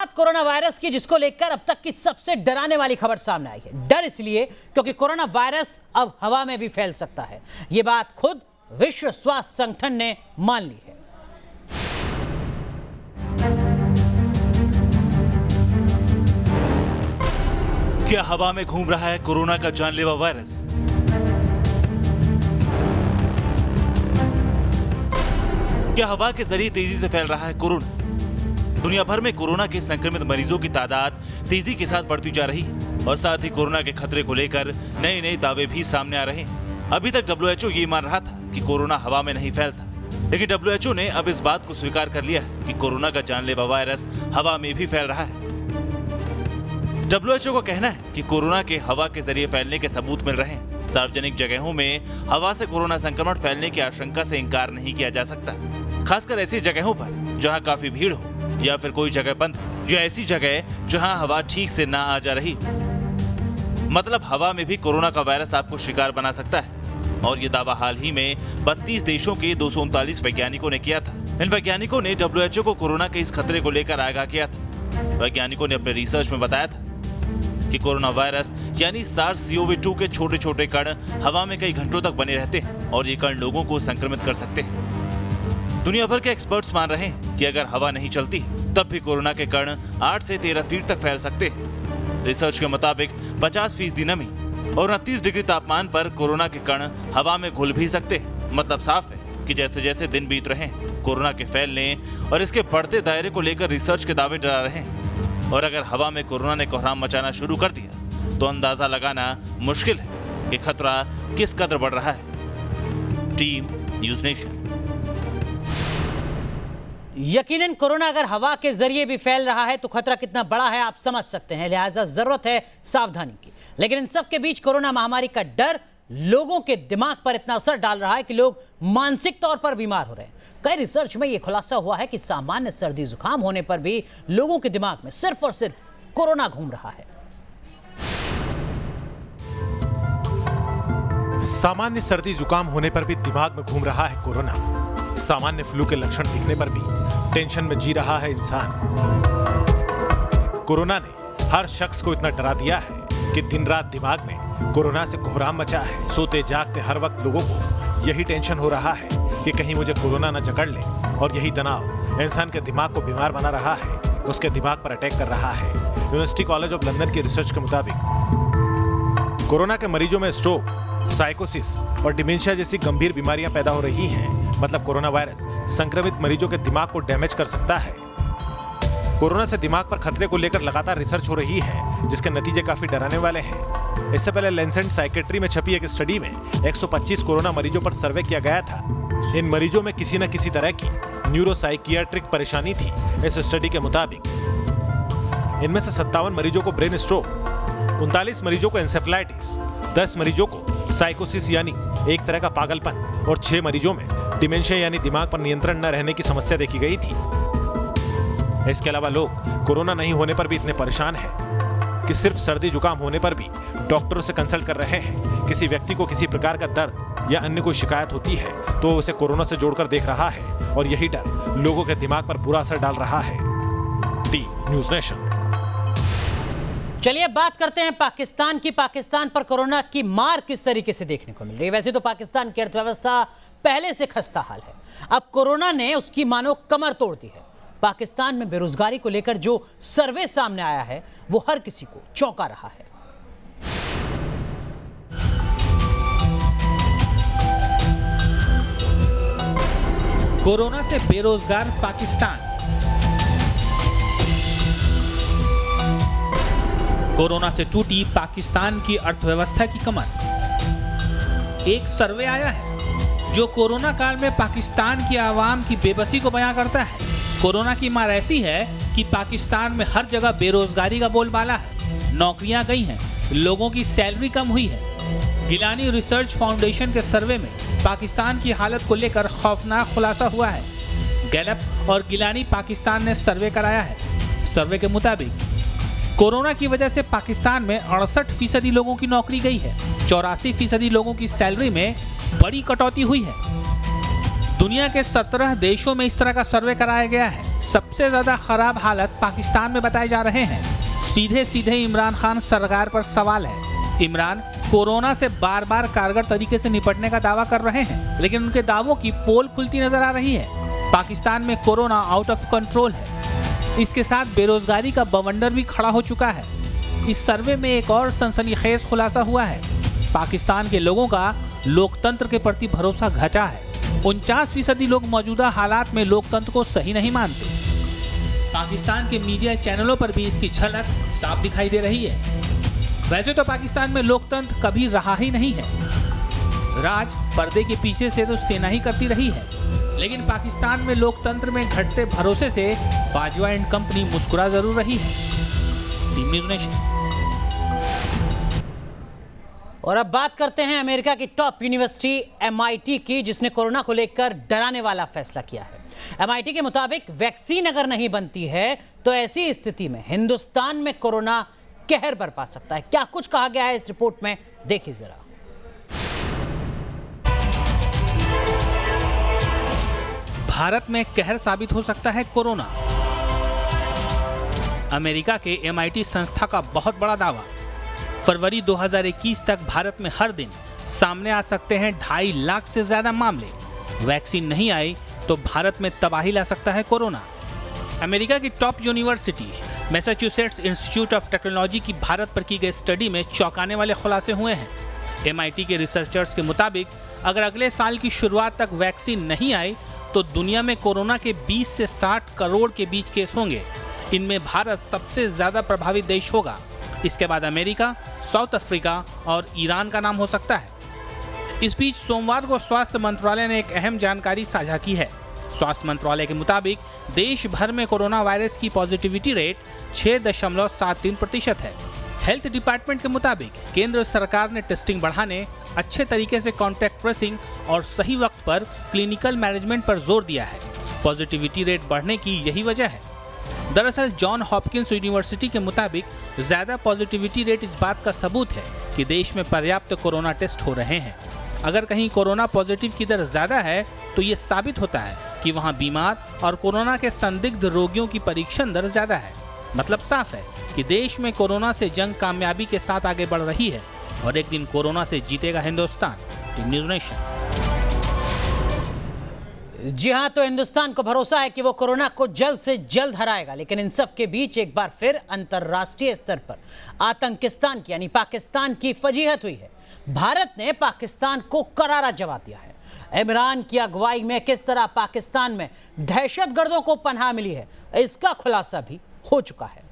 Corona virus की, जिसको लेकर अब तक की सबसे डराने वाली खबर सामने आई है। डर इसलिए क्योंकि कोरोना वायरस अब हवा में भी फैल सकता है। यह बात खुद विश्व स्वास्थ्य संगठन ने मान ली है। क्या हवा में घूम रहा है कोरोना का जानलेवा वायरस? क्या हवा के जरिए तेजी से फैल रहा है कोरोना? दुनिया भर में कोरोना के संक्रमित मरीजों की तादाद तेजी के साथ बढ़ती जा रही है और साथ ही कोरोना के खतरे को लेकर नए नए दावे भी सामने आ रहे हैं। अभी तक WHO ये मान रहा था कि कोरोना हवा में नहीं फैलता, लेकिन WHO ने अब इस बात को स्वीकार कर लिया है कि कोरोना का जानलेवा वायरस हवा में भी फैल रहा है। WHO का कहना है कि कोरोना के हवा के जरिए फैलने के सबूत मिल रहे हैं। सार्वजनिक जगहों में हवा से कोरोना संक्रमण फैलने की आशंका से इनकार नहीं किया जा सकता, खासकर ऐसी जगहों पर जहां काफी भीड़ हो या फिर कोई जगह बंद हो या ऐसी जगह जहां हवा ठीक से ना आ जा रही हो। मतलब हवा में भी कोरोना का वायरस आपको शिकार बना सकता है और ये दावा हाल ही में 32 देशों के 239 वैज्ञानिकों ने किया था। इन वैज्ञानिकों ने WHO को कोरोना के इस खतरे को लेकर आगाह किया था। वैज्ञानिकों ने अपने रिसर्च में बताया था कि कोरोना वायरस यानी SARS-CoV-2 के छोटे छोटे कण हवा में कई घंटों तक बने रहते हैं और ये कण लोगों को संक्रमित कर सकते हैं। दुनिया भर के एक्सपर्ट्स मान रहे हैं कि अगर हवा नहीं चलती तब भी कोरोना के कण 8 से 13 फीट तक फैल सकते हैं। रिसर्च के मुताबिक 50% नमी और 29 डिग्री तापमान पर कोरोना के कण हवा में घुल भी सकते हैं। मतलब साफ है कि जैसे जैसे दिन बीत रहे हैं, कोरोना के फैलने और इसके बढ़ते दायरे को लेकर रिसर्च के दावे डरा रहे हैं। और अगर हवा में कोरोना ने कोहराम मचाना शुरू कर दिया तो अंदाजा लगाना मुश्किल है कि खतरा किस कदर बढ़ रहा है। Team news nation. यकीनन कोरोना अगर हवा के जरिए भी फैल रहा है तो खतरा कितना बड़ा है आप समझ सकते हैं, लिहाजा जरूरत है सावधानी की। लेकिन इन सब के बीच कोरोना महामारी का डर लोगों के दिमाग पर इतना असर डाल रहा है कि लोग मानसिक तौर पर बीमार हो रहे हैं। कई रिसर्च में यह खुलासा हुआ है कि सामान्य सर्दी जुकाम होने पर भी लोगों के दिमाग में सिर्फ और सिर्फ कोरोना घूम रहा है। सामान्य सर्दी जुकाम होने पर भी दिमाग में घूम रहा है कोरोना। सामान्य फ्लू के लक्षण दिखने पर भी टेंशन में जी रहा है इंसान। कोरोना ने हर शख्स को इतना डरा दिया है कि दिन रात दिमाग में कोरोना से कोहराम मचा है। सोते जागते हर वक्त लोगों को यही टेंशन हो रहा है कि कहीं मुझे कोरोना न जकड़ ले, और यही तनाव इंसान के दिमाग को बीमार बना रहा है, उसके दिमाग पर अटैक कर रहा है। यूनिवर्सिटी कॉलेज ऑफ लंदन की रिसर्च के मुताबिक कोरोना के मरीजों में स्ट्रोक, साइकोसिस और डिमेंशिया जैसी गंभीर बीमारियां पैदा हो रही हैं। मतलब कोरोना वायरस संक्रमित मरीजों के दिमाग को डैमेज कर सकता है। कोरोना से दिमाग पर खतरे को लेकर लगातार रिसर्च हो रही है, जिसके नतीजे काफी डराने वाले हैं। इससे पहले लैंसेट साइकेट्री में छपी एक स्टडी में 125 कोरोना मरीजों पर सर्वे किया गया था। इन मरीजों में किसी न किसी तरह की न्यूरोसाइकियाट्रिक परेशानी थी। इस स्टडी के मुताबिक इनमें से 57 मरीजों को ब्रेन स्ट्रोक, 39 मरीजों को एंसेफेलाइटिस, 10 मरीजों को साइकोसिस यानी एक तरह का पागलपन और 6 मरीजों में डिमेंशिया यानी दिमाग पर नियंत्रण न रहने की समस्या देखी गई थी। इसके अलावा लोग कोरोना नहीं होने पर भी इतने परेशान हैं कि सिर्फ सर्दी जुकाम होने पर भी डॉक्टरों से कंसल्ट कर रहे हैं। किसी व्यक्ति को किसी प्रकार का दर्द या अन्य कोई शिकायत होती है तो उसे कोरोना से जोड़कर देख रहा है, और यही डर लोगों के दिमाग पर बुरा असर डाल रहा है। Team news nation. चलिए बात करते हैं पाकिस्तान की। पाकिस्तान पर कोरोना की मार किस तरीके से देखने को मिल रही है। वैसे तो पाकिस्तान की अर्थव्यवस्था पहले से खस्ता हाल है, अब कोरोना ने उसकी मानो कमर तोड़ दी है। पाकिस्तान में बेरोजगारी को लेकर जो सर्वे सामने आया है वो हर किसी को चौंका रहा है। कोरोना से बेरोजगार पाकिस्तान। कोरोना से टूटी पाकिस्तान की अर्थव्यवस्था की कमर। एक सर्वे आया है जो कोरोना काल में पाकिस्तान की आवाम की बेबसी को बयां करता है। कोरोना की मार ऐसी है कि पाकिस्तान में हर जगह बेरोजगारी का बोलबाला है। नौकरियां गई हैं, लोगों की सैलरी कम हुई है। गिलानी रिसर्च फाउंडेशन के सर्वे में पाकिस्तान की हालत को लेकर खौफनाक खुलासा हुआ है। गैलप और गिलानी पाकिस्तान ने सर्वे कराया है। सर्वे के मुताबिक कोरोना की वजह से पाकिस्तान में 68% लोगों की नौकरी गई है। 84% लोगों की सैलरी में बड़ी कटौती हुई है। दुनिया के 17 देशों में इस तरह का सर्वे कराया गया है। सबसे ज्यादा खराब हालत पाकिस्तान में बताए जा रहे हैं। सीधे सीधे इमरान खान सरकार पर सवाल है। इमरान कोरोना से बार बार कारगर तरीके से निपटने का दावा कर रहे हैं, लेकिन उनके दावों की पोल खुलती नजर आ रही है। पाकिस्तान में कोरोना आउट ऑफ कंट्रोल है। इसके साथ बेरोजगारी का बवंडर भी खड़ा हो चुका है। इस सर्वे में एक और सनसनीखेज खुलासा हुआ है। पाकिस्तान के लोगों का लोकतंत्र के प्रति भरोसा घटा है। 49% लोग मौजूदा हालात में लोकतंत्र को सही नहीं मानते। पाकिस्तान के मीडिया चैनलों पर भी इसकी झलक साफ दिखाई दे रही है। वैसे तो पाकिस्तान में लोकतंत्र कभी रहा ही नहीं है। राज पर्दे के पीछे से तो सेना ही करती रही है, लेकिन पाकिस्तान में लोकतंत्र में घटते भरोसे से बाजवा एंड कंपनी मुस्कुरा जरूर रही है। Team news nation. और अब बात करते हैं अमेरिका की टॉप यूनिवर्सिटी MIT की, जिसने कोरोना को लेकर डराने वाला फैसला किया है। MIT के मुताबिक वैक्सीन अगर नहीं बनती है तो ऐसी स्थिति में हिंदुस्तान में कोरोना कहर बरपा सकता है। क्या कुछ कहा गया है इस रिपोर्ट में, देखिए जरा। भारत में कहर साबित हो सकता है कोरोना। अमेरिका के MIT संस्था का बहुत बड़ा दावा। फरवरी 2021 तक भारत में हर दिन सामने आ सकते हैं 2.5 लाख से ज्यादा मामले। वैक्सीन नहीं आई तो भारत में तबाही ला सकता है कोरोना। अमेरिका की top university Massachusetts institute of technology की भारत पर की गई स्टडी में चौंकाने वाले खुलासे हुए हैं। MIT के रिसर्चर्स के मुताबिक अगर अगले साल की शुरुआत तक वैक्सीन नहीं आई तो दुनिया में कोरोना के 20 से 60 करोड़ के बीच केस होंगे। इनमें भारत सबसे ज्यादा प्रभावित देश होगा। इसके बाद अमेरिका, साउथ अफ्रीका और ईरान का नाम हो सकता है। इस बीच सोमवार को स्वास्थ्य मंत्रालय ने एक अहम जानकारी साझा की है। स्वास्थ्य मंत्रालय के मुताबिक देश भर में कोरोना वायरस की पॉजिटिविटी रेट 6.73% है। हेल्थ डिपार्टमेंट के मुताबिक केंद्र सरकार ने टेस्टिंग बढ़ाने, अच्छे तरीके से कॉन्टैक्ट ट्रेसिंग और सही वक्त पर क्लिनिकल मैनेजमेंट पर जोर दिया है। पॉजिटिविटी रेट बढ़ने की यही वजह है। दरअसल जॉन हॉपकिंस यूनिवर्सिटी के मुताबिक ज्यादा पॉजिटिविटी रेट इस बात का सबूत है कि देश में पर्याप्त कोरोना टेस्ट हो रहे हैं। अगर कहीं कोरोना पॉजिटिव की दर ज्यादा है तो ये साबित होता है कि वहाँ बीमार और कोरोना के संदिग्ध रोगियों की परीक्षण दर ज्यादा है। मतलब साफ है कि देश में कोरोना से जंग कामयाबी के साथ आगे बढ़ रही है और एक दिन कोरोना से जीतेगा हिंदुस्तान। Team news nation. जी हां, तो हिंदुस्तान को भरोसा है कि वो कोरोना को जल्द से जल्द हराएगा। लेकिन इन सब के बीच एक बार फिर अंतर्राष्ट्रीय स्तर पर आतंकिस्तान की यानी पाकिस्तान की फजीहत हुई है। भारत ने पाकिस्तान को करारा जवाब दिया है। इमरान की अगुवाई में किस तरह पाकिस्तान में दहशतगर्दों को पनाह मिली है, इसका खुलासा भी हो चुका है।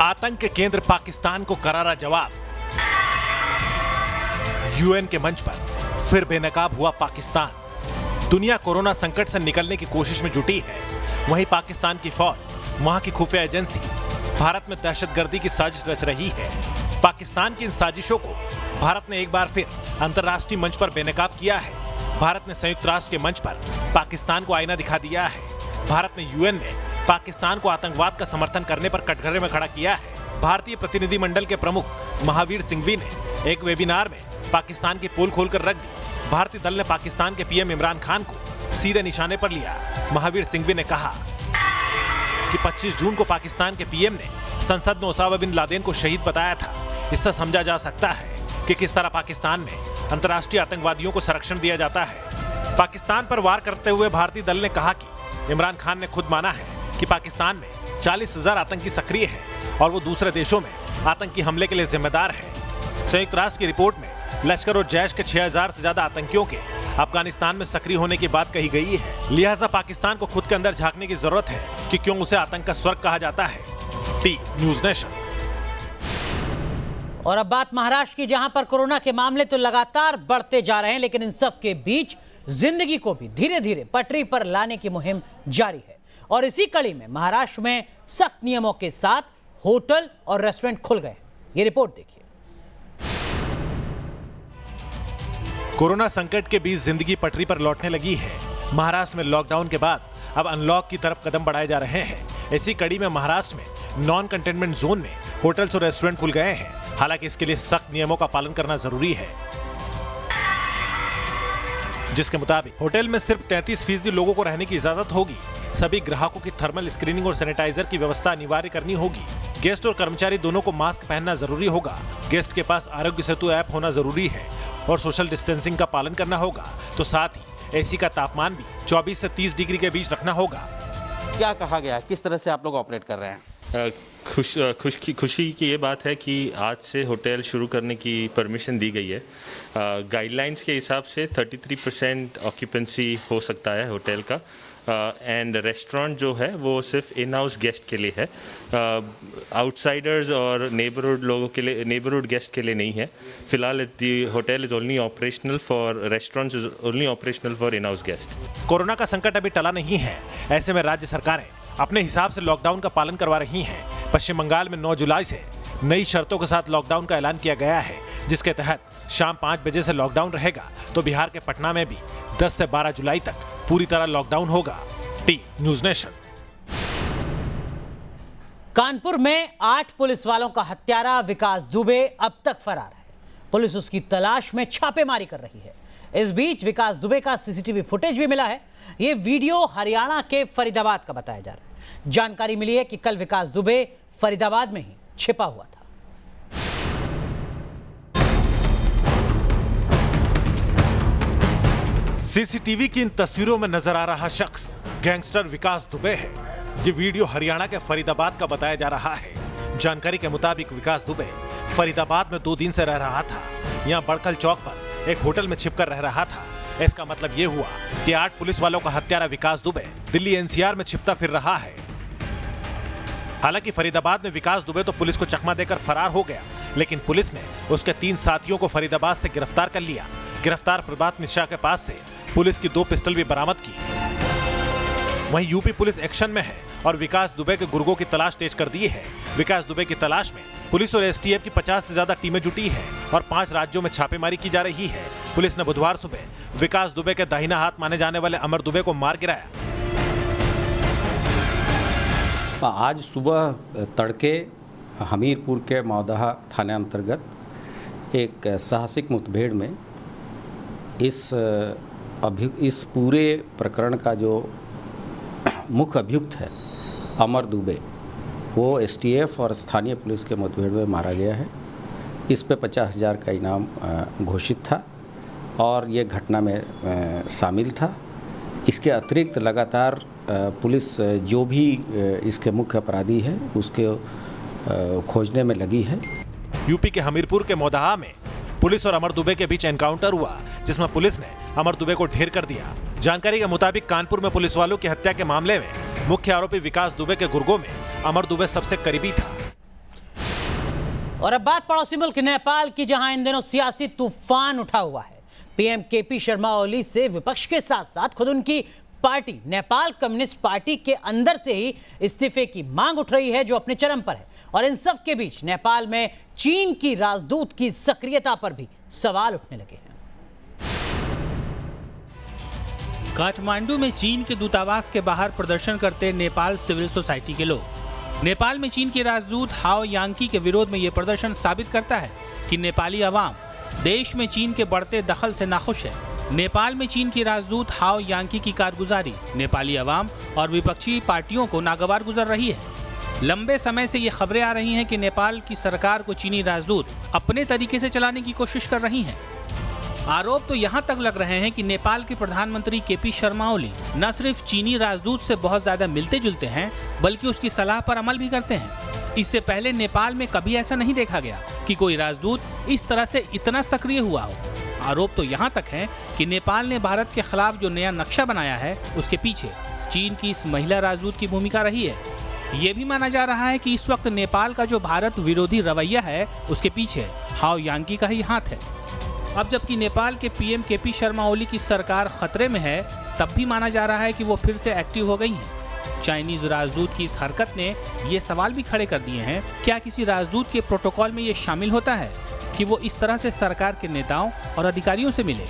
आतंक के केंद्र पाकिस्तान को करारा जवाब। UN के मंच पर फिर बेनकाब हुआ पाकिस्तान। दुनिया कोरोना संकट से निकलने की कोशिश में जुटी है। वहीं पाकिस्तान की फौज, वहां की खुफिया एजेंसी भारत में दहशतगर्दी की साजिश रच रही है। पाकिस्तान की इन साजिशों को भारत ने एक बार फिर अंतर्राष्ट्रीय मंच पर बेनकाब किया है। भारत ने संयुक्त राष्ट्र के मंच पर पाकिस्तान को आईना दिखा दिया है। भारत ने UN में पाकिस्तान को आतंकवाद का समर्थन करने पर कटघरे में खड़ा किया है। भारतीय प्रतिनिधिमंडल के प्रमुख महावीर सिंघवी ने एक वेबिनार में पाकिस्तान की पोल खोलकर रख दी। भारतीय दल ने पाकिस्तान के PM इमरान खान को सीधे निशाने पर लिया। महावीर सिंघवी ने कहा कि 25 जून को पाकिस्तान के PM ने संसद में ओसामा बिन लादेन को शहीद बताया था। इससे समझा जा सकता है कि किस तरह पाकिस्तान में अंतर्राष्ट्रीय आतंकवादियों को संरक्षण दिया जाता है। पाकिस्तान पर वार करते हुए भारतीय दल ने कहा कि इमरान खान ने खुद माना है कि पाकिस्तान में 40,000 आतंकी सक्रिय हैं और वो दूसरे देशों में आतंकी हमले के लिए जिम्मेदार है। संयुक्त राष्ट्र की रिपोर्ट में लश्कर और जैश के 6,000 से ज्यादा आतंकियों के अफगानिस्तान में सक्रिय होने की बात कही गई है। लिहाजा पाकिस्तान को खुद के अंदर झांकने की जरूरत है कि क्यों उसे आतंक का स्वर्ग कहा जाता है। Team news nation. और अब बात महाराष्ट्र की, जहां पर कोरोना के मामले तो लगातार बढ़ते जा रहे हैं, लेकिन इन सब के बीच जिंदगी को भी धीरे धीरे पटरी पर लाने की मुहिम जारी है। और इसी कड़ी में महाराष्ट्र में सख्त नियमों के साथ होटल और रेस्टोरेंट खुल गए। ये रिपोर्ट देखिए। कोरोना संकट के बीच जिंदगी पटरी पर लौटने लगी है। महाराष्ट्र में लॉकडाउन के बाद अब अनलॉक की तरफ कदम बढ़ाए जा रहे हैं। इसी कड़ी में महाराष्ट्र में नॉन कंटेनमेंट जोन में होटल्स और रेस्टोरेंट खुल गए हैं। हालांकि इसके लिए सख्त नियमों का पालन करना जरूरी है, जिसके मुताबिक होटल में सिर्फ 33% लोगों को रहने की इजाजत होगी। सभी ग्राहकों की थर्मल स्क्रीनिंग और सैनिटाइजर की व्यवस्था अनिवार्य करनी होगी। गेस्ट और कर्मचारी दोनों को मास्क पहनना जरूरी होगा। गेस्ट के पास आरोग्य सेतु ऐप होना जरूरी है और सोशल डिस्टेंसिंग का पालन करना होगा। तो साथ ही एसी का तापमान भी 24 से 30 डिग्री के बीच रखना होगा। क्या कहा गया, किस तरह से आप लोग ऑपरेट कर रहे हैं? खुशी की ये बात है कि आज से होटल शुरू करने की परमिशन दी गई है। गाइडलाइंस के हिसाब से 33% ऑक्यूपेंसी हो सकता है होटल का, एंड रेस्टोरेंट जो है वो सिर्फ इन हाउस गेस्ट के लिए है, आउटसाइडर्स और नेबरहुड लोगों के लिए, नेबरहुड गेस्ट के लिए नहीं है। फिलहाल the hotel is only operational for restaurants, is only operational for in house guest. Corona का संकट अभी टला नहीं है, ऐसे में राज्य सरकारें अपने हिसाब से लॉकडाउन का पालन करवा रही हैं। पश्चिम बंगाल में 9 जुलाई से नई शर्तों के साथ लॉकडाउन का ऐलान किया गया है, जिसके तहत शाम 5 बजे से लॉकडाउन रहेगा। तो बिहार के पटना में भी 10 से 12 जुलाई तक पूरी तरह लॉकडाउन होगा। T news nation. कानपुर में 8 पुलिस वालों का हत्यारा विकास दुबे अब तक फरार है। पुलिस उसकी तलाश में छापेमारी कर रही है। इस बीच विकास दुबे का सीसीटीवी फुटेज भी मिला है। यह वीडियो हरियाणा के फरीदाबाद का बताया जा रहा है। जानकारी मिली है कि कल विकास दुबे फरीदाबाद में ही छिपा हुआ था। सीसीटीवी की इन तस्वीरों में नजर आ रहा शख्स गैंगस्टर विकास दुबे है। ये वीडियो हरियाणा के फरीदाबाद का बताया जा रहा है। जानकारी के मुताबिक विकास दुबे फरीदाबाद में 2 दिन से रह रहा था। यहाँ बड़कल चौक पर एक होटल में छिपकर रह रहा था। इसका मतलब ये हुआ कि 8 पुलिस वालों का हत्यारा विकास दुबे दिल्ली एनसीआर में छिपता फिर रहा है। हालांकि फरीदाबाद में विकास दुबे तो पुलिस को चकमा देकर फरार हो गया, लेकिन पुलिस ने उसके 3 साथियों को फरीदाबाद से गिरफ्तार कर लिया। गिरफ्तार प्रभात मिश्रा के पास से पुलिस की 2 पिस्टल भी बरामद की। वहीं यूपी पुलिस एक्शन में है और विकास दुबे के गुर्गों की तलाश तेज कर दी है। विकास दुबे की तलाश में पुलिस और एसटीएफ की 50 से ज्यादा टीमें जुटी है और 5 राज्यों में छापेमारी की जा रही है। पुलिस ने बुधवार सुबह विकास दुबे के दाहिना हाथ माने जाने वाले अमर दुबे को मार गिराया। आज सुबह तड़के हमीरपुर के मौदहा थाने अंतर्गत एक साहसिक मुठभेड़ में इस पूरे प्रकरण का जो मुख्य अभियुक्त है अमर दुबे, वो एसटीएफ और स्थानीय पुलिस के मुठभेड़ में मारा गया है। इस पे 50,000 का इनाम घोषित था और ये घटना में शामिल था। इसके अतिरिक्त लगातार पुलिस जो भी इसके मुख्य अपराधी है उसके खोजने में लगी है। यूपी के हमीरपुर के मौदहा में पुलिस और अमर दुबे के बीच एनकाउंटर हुआ, जिसमें पुलिस ने अमर दुबे को ढेर कर दिया। जानकारी के मुताबिक कानपुर में पुलिस वालों की हत्या के मामले में मुख्य आरोपी विकास दुबे के गुर्गों में अमर दुबे सबसे करीबी था। और अब बात पड़ोसी मुल्क नेपाल की, जहां इन दिनों सियासी तूफान उठा हुआ है। पीएम केपी शर्मा ओली से विपक्ष के साथ साथ खुद उनकी पार्टी नेपाल कम्युनिस्ट पार्टी के अंदर से ही इस्तीफे की मांग उठ रही है, जो अपने चरम पर है। और इन सब के बीच नेपाल में चीन की राजदूत की सक्रियता पर भी सवाल उठने लगे हैं। काठमांडू में चीन के दूतावास के बाहर प्रदर्शन करते नेपाल सिविल सोसाइटी के लोग। नेपाल में चीन के राजदूत हाओ यांकी के विरोध में यह प्रदर्शन साबित करता है कि नेपाली अवाम देश में चीन के बढ़ते दखल से नाखुश है। नेपाल में चीन की राजदूत हाओ यांकी की कारगुजारी नेपाली अवाम और विपक्षी पार्टियों को नागवार गुजर रही है। लंबे समय से ये खबरें आ रही हैं कि नेपाल की सरकार को चीनी राजदूत अपने तरीके से चलाने की कोशिश कर रही हैं। आरोप तो यहाँ तक लग रहे हैं कि नेपाल के प्रधानमंत्री केपी शर्मा ओली न सिर्फ चीनी राजदूत से बहुत ज्यादा मिलते जुलते हैं, बल्कि उसकी सलाह पर अमल भी करते हैं। इससे पहले नेपाल में कभी ऐसा नहीं देखा गया कि कोई राजदूत इस तरह से इतना सक्रिय हुआ हो। आरोप तो यहाँ तक है कि नेपाल ने भारत के खिलाफ जो नया नक्शा बनाया है, उसके पीछे चीन की इस महिला राजदूत की भूमिका रही है। ये भी माना जा रहा है कि इस वक्त नेपाल का जो भारत विरोधी रवैया है, उसके पीछे हाओ यांकी का ही हाथ है। अब जबकि नेपाल के पीएम केपी शर्मा ओली की सरकार खतरे में है, तब भी माना जा रहा है कि वो फिर से एक्टिव हो गई हैं। चाइनीज राजदूत की इस हरकत ने ये सवाल भी खड़े कर दिए हैं, क्या किसी राजदूत के प्रोटोकॉल में ये शामिल होता है कि वो इस तरह से सरकार के नेताओं और अधिकारियों से मिले।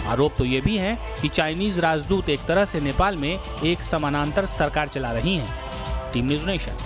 आरोप तो ये भी है कि चाइनीज राजदूत एक तरह से नेपाल में एक समानांतर सरकार चला रही हैं। Team news nation.